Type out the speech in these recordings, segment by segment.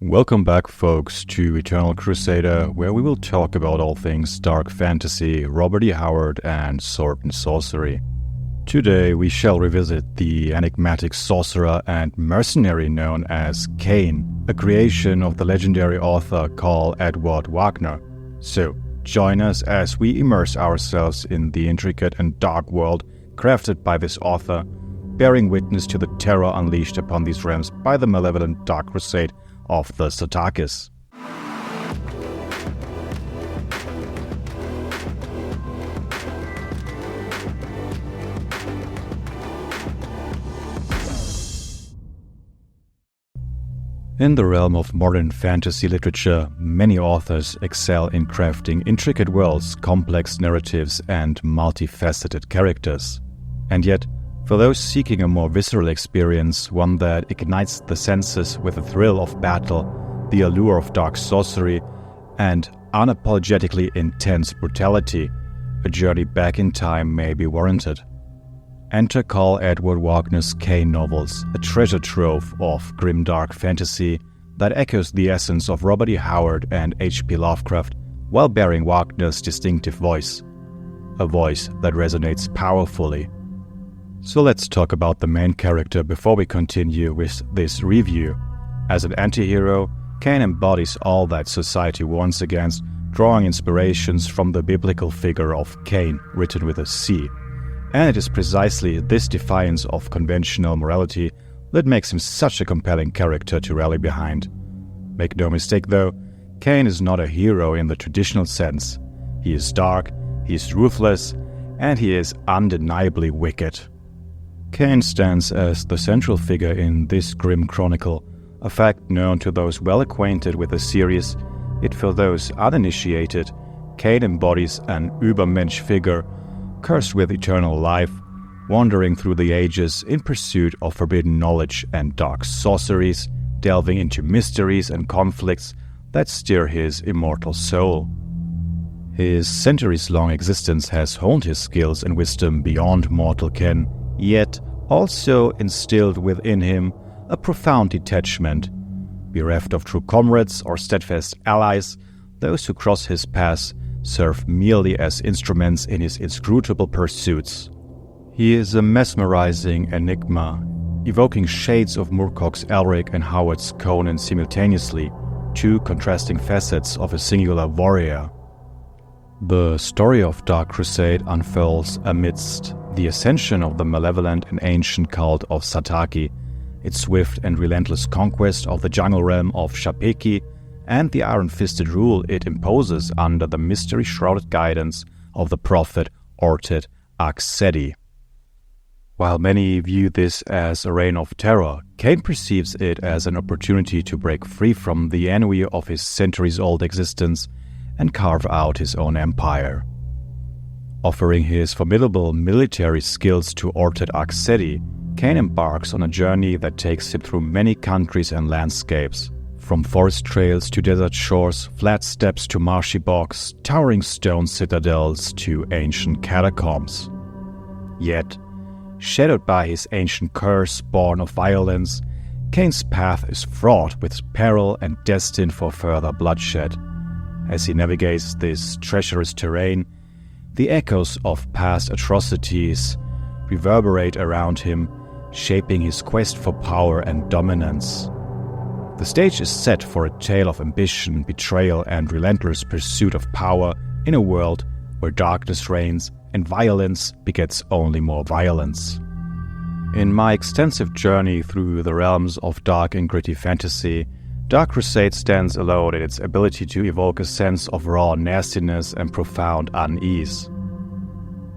Welcome back, folks, to Eternal Crusader, where we will talk about all things dark fantasy, Robert E. Howard, and sword and sorcery. Today we shall revisit the enigmatic sorcerer and mercenary known as Kane, a creation of the legendary author Karl Edward Wagner. So, join us as we immerse ourselves in the intricate and dark world crafted by this author, bearing witness to the terror unleashed upon these realms by the malevolent Dark Crusade of the Sartakis. In the realm of modern fantasy literature, many authors excel in crafting intricate worlds, complex narratives, and multifaceted characters. And yet, for those seeking a more visceral experience, one that ignites the senses with the thrill of battle, the allure of dark sorcery, and unapologetically intense brutality, a journey back in time may be warranted. Enter Karl Edward Wagner's Kane novels, a treasure trove of grimdark fantasy that echoes the essence of Robert E. Howard and H.P. Lovecraft while bearing Wagner's distinctive voice, a voice that resonates powerfully. So let's talk about the main character before we continue with this review. As an anti-hero, Kane embodies all that society warns against, drawing inspirations from the biblical figure of Cain, written with a C. And it is precisely this defiance of conventional morality that makes him such a compelling character to rally behind. Make no mistake though, Kane is not a hero in the traditional sense. He is dark, he is ruthless, and he is undeniably wicked. Kane stands as the central figure in this grim chronicle, a fact known to those well acquainted with the series, yet for those uninitiated, Kane embodies an Übermensch figure, cursed with eternal life, wandering through the ages in pursuit of forbidden knowledge and dark sorceries, delving into mysteries and conflicts that stir his immortal soul. His centuries-long existence has honed his skills and wisdom beyond mortal ken, yet also instilled within him a profound detachment. Bereft of true comrades or steadfast allies, those who cross his path serve merely as instruments in his inscrutable pursuits. He is a mesmerizing enigma, evoking shades of Moorcock's Elric and Howard's Conan simultaneously, two contrasting facets of a singular warrior. The story of Dark Crusade unfolds amidst the ascension of the malevolent and ancient cult of Sartaki, its swift and relentless conquest of the jungle realm of Shapeki, and the iron-fisted rule it imposes under the mystery-shrouded guidance of the prophet Orted Aksedi. While many view this as a reign of terror, Kane perceives it as an opportunity to break free from the ennui of his centuries-old existence and carve out his own empire. Offering his formidable military skills to Orted Aksedi, Kane embarks on a journey that takes him through many countries and landscapes, from forest trails to desert shores, flat steppes to marshy bogs, towering stone citadels to ancient catacombs. Yet, shadowed by his ancient curse born of violence, Kane's path is fraught with peril and destined for further bloodshed. As he navigates this treacherous terrain, the echoes of past atrocities reverberate around him, shaping his quest for power and dominance. The stage is set for a tale of ambition, betrayal, and relentless pursuit of power in a world where darkness reigns and violence begets only more violence. In my extensive journey through the realms of dark and gritty fantasy, Dark Crusade stands alone in its ability to evoke a sense of raw nastiness and profound unease.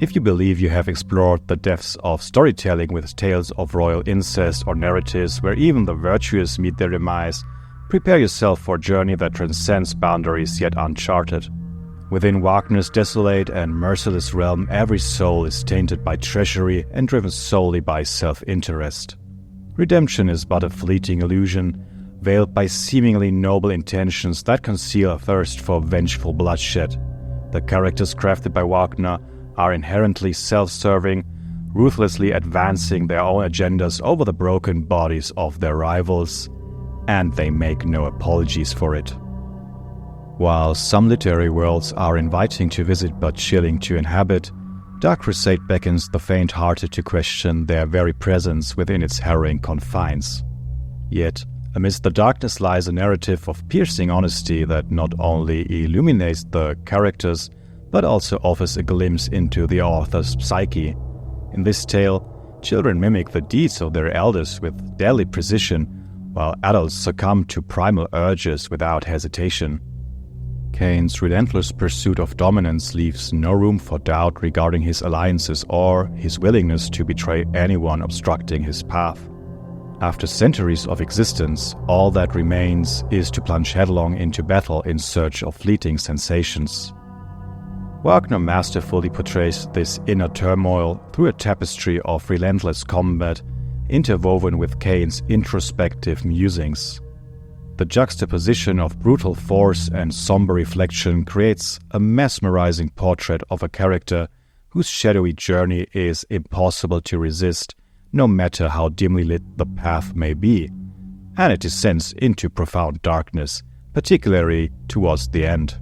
If you believe you have explored the depths of storytelling with tales of royal incest or narratives where even the virtuous meet their demise, prepare yourself for a journey that transcends boundaries yet uncharted. Within Wagner's desolate and merciless realm, every soul is tainted by treachery and driven solely by self-interest. Redemption is but a fleeting illusion, veiled by seemingly noble intentions that conceal a thirst for vengeful bloodshed. The characters crafted by Wagner are inherently self-serving, ruthlessly advancing their own agendas over the broken bodies of their rivals. and they make no apologies for it. While some literary worlds are inviting to visit but chilling to inhabit, Dark Crusade beckons the faint-hearted to question their very presence within its harrowing confines. Yet, amidst the darkness lies a narrative of piercing honesty that not only illuminates the characters, but also offers a glimpse into the author's psyche. In this tale, children mimic the deeds of their elders with deadly precision, while adults succumb to primal urges without hesitation. Kane's relentless pursuit of dominance leaves no room for doubt regarding his alliances or his willingness to betray anyone obstructing his path. After centuries of existence, all that remains is to plunge headlong into battle in search of fleeting sensations. Wagner masterfully portrays this inner turmoil through a tapestry of relentless combat, interwoven with Kane's introspective musings. The juxtaposition of brutal force and somber reflection creates a mesmerizing portrait of a character whose shadowy journey is impossible to resist, no matter how dimly lit the path may be, and it descends into profound darkness, particularly towards the end.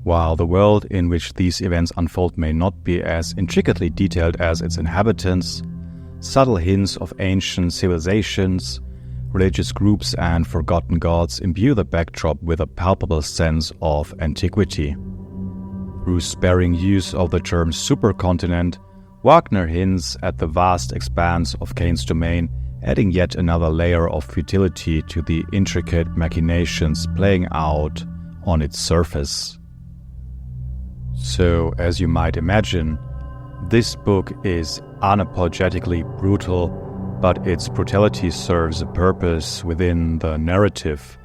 While the world in which these events unfold may not be as intricately detailed as its inhabitants, subtle hints of ancient civilizations, religious groups and forgotten gods imbue the backdrop with a palpable sense of antiquity. Through sparing use of the term supercontinent, Wagner hints at the vast expanse of Kane's domain, adding yet another layer of futility to the intricate machinations playing out on its surface. So, as you might imagine, this book is unapologetically brutal, but its brutality serves a purpose within the narrative,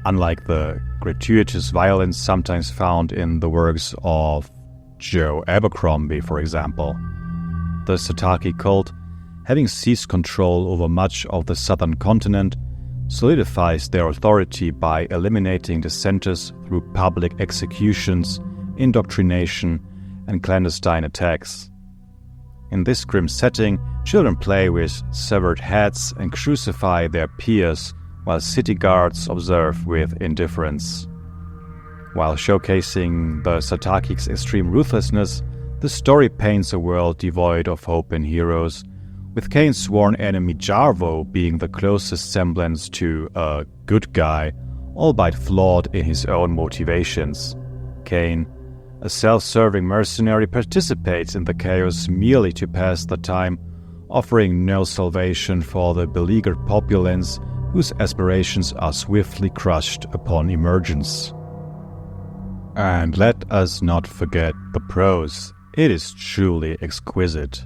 unlike the gratuitous violence sometimes found in the works of Joe Abercrombie, for example. The Sataki cult, having seized control over much of the southern continent, solidifies their authority by eliminating dissenters through public executions, indoctrination, and clandestine attacks. In this grim setting, children play with severed heads and crucify their peers, while city guards observe with indifference. While showcasing the Sataki's extreme ruthlessness, the story paints a world devoid of hope and heroes, with Kane's sworn enemy Jarvo being the closest semblance to a good guy, albeit flawed in his own motivations. Kane, a self-serving mercenary, participates in the chaos merely to pass the time, offering no salvation for the beleaguered populace whose aspirations are swiftly crushed upon emergence. And let us not forget the prose. It is truly exquisite.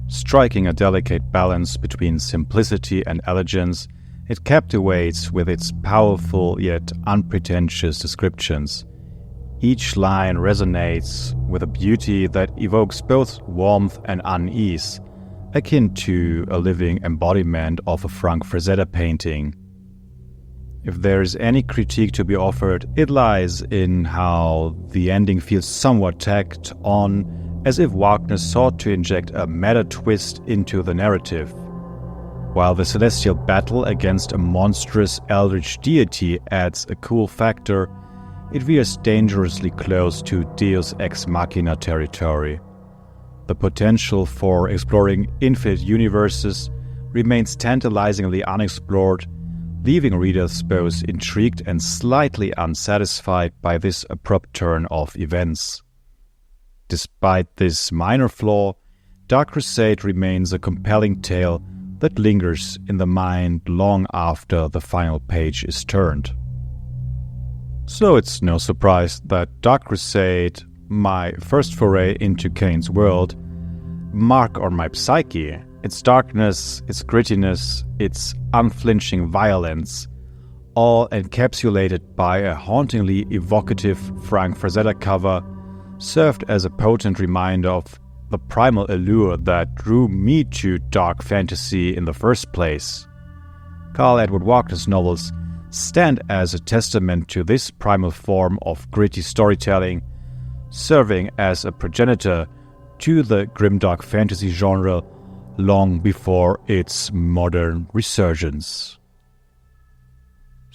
Striking a delicate balance between simplicity and elegance, it captivates with its powerful yet unpretentious descriptions. Each line resonates with a beauty that evokes both warmth and unease, akin to a living embodiment of a Frank Frazetta painting. If there is any critique to be offered, it lies in how the ending feels somewhat tacked on, as if Wagner sought to inject a meta twist into the narrative. While the celestial battle against a monstrous eldritch deity adds a cool factor, it veers dangerously close to Deus Ex Machina territory. The potential for exploring infinite universes remains tantalizingly unexplored, leaving readers both intrigued and slightly unsatisfied by this abrupt turn of events. Despite this minor flaw, Dark Crusade remains a compelling tale that lingers in the mind long after the final page is turned. So it's no surprise that Dark Crusade, my first foray into Kane's world, marked on my psyche. Its darkness, its grittiness, its unflinching violence, all encapsulated by a hauntingly evocative Frank Frazetta cover, served as a potent reminder of the primal allure that drew me to dark fantasy in the first place. Karl Edward Wagner's novels stand as a testament to this primal form of gritty storytelling, serving as a progenitor to the grimdark fantasy genre long before its modern resurgence.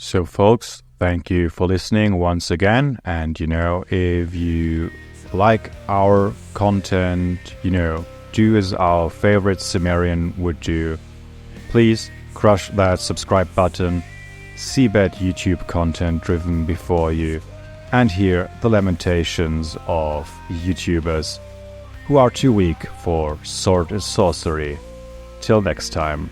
So folks, thank you for listening once again. And if you like our content, do as our favorite Cimmerian would do. Please crush that subscribe button, see bad YouTube content driven before you, and hear the lamentations of YouTubers who are too weak for sword and sorcery. Till next time.